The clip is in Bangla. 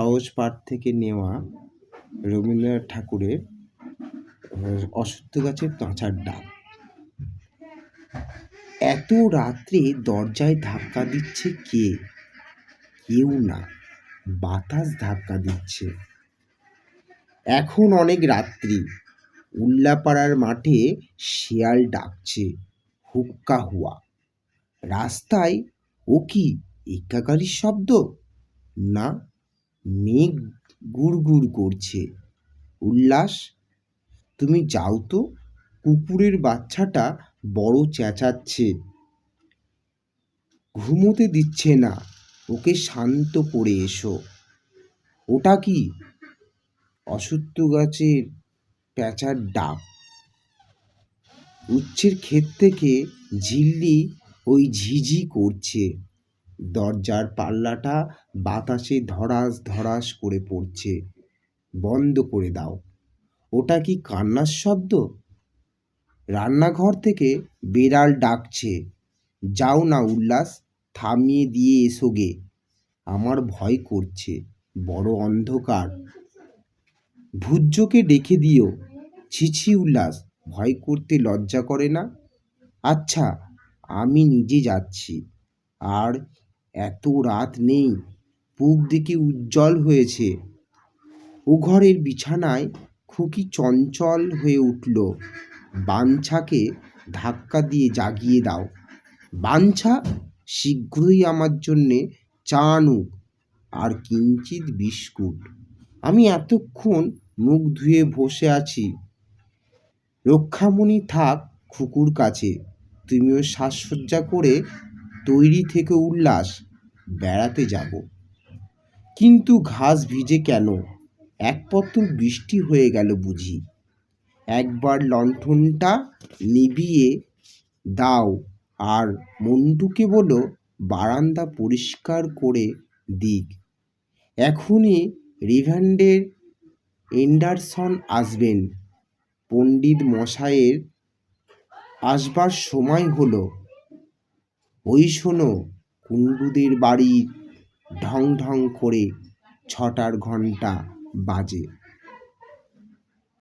সহজ পাঠ থেকে নেওয়া রবীন্দ্রনাথ ঠাকুরের অশ্বত্থ গাছের পেঁচার ডাক। এত রাত্রে দরজায় ধাক্কা দিচ্ছে কে? কেউ না, বাতাস ধাক্কা দিচ্ছে। এখন অনেক রাত্রি, উল্লাপাড়ার মাঠে শেয়াল ডাকছে হুক্কা হুয়া। রাস্তায় ও কি এক্কা গাড়ির শব্দ? না, মেঘ গুড়গুড় করছে। উল্লাস, তুমি যাও তো, কুকুরের বাচ্চাটা বড় চেঁচাচ্ছে, ঘুমোতে দিচ্ছে না, ওকে শান্ত করে এসো। ওটা কি? অশ্বত্থ গাছের পেঁচার ডাক। উচ্ছের ক্ষেত থেকে ঝিল্লি ওই ঝিঝি করছে। দরজার পাল্লাটা বাতাসে ধড়াস ধড়াস করে পড়ছে। বন্ধ করে দাও। ওটা কি কান্নার শব্দ? রান্নাঘর থেকে বেড়াল ডাকছে, যাও না উল্লাস, থামিয়ে দিয়ে এসো গে, আমার ভয় করছে, বড় অন্ধকার। ভূজ্যকে ডেকে দিও। ছিছি উল্লাস, ভয় করতে লজ্জা করে না? আচ্ছা, আমি নিজে যাচ্ছি। আর এত রাত নেই, পূব দিকে উজ্জ্বল হয়েছে। ও ঘরের বিছানায় খুকি চঞ্চল হয়ে উঠল। বাঞ্ছাকে ধাক্কা দিয়ে জাগিয়ে দাও। বাঞ্ছা, শীঘ্রই আমার জন্যে চা আনুক আর কিঞ্চিৎ বিস্কুট। আমি এতক্ষণ মুখ ধুয়ে বসে আছি। রক্ষামণি থাক খুকুর কাছে, তুমিও সাজসজ্জা করে তৈরি থেকে উল্লাস, বেড়াতে যাব। কিন্তু ঘাস ভিজে কেন? এক পত্র বৃষ্টি হয়ে গেল বুঝি। একবার লণ্ঠনটা নিভিয়ে দাও আর মন্টুকে বলো বারান্দা পরিষ্কার করে দিক। এখনই রেভারেন্ড এন্ডারসন আসবেন। পণ্ডিত মশায়ের আসবার সময় হলো। ওই শোনো, কুণ্ডুদের বাড়ির ঢং ঢং করে 6টার ঘণ্টা বাজে।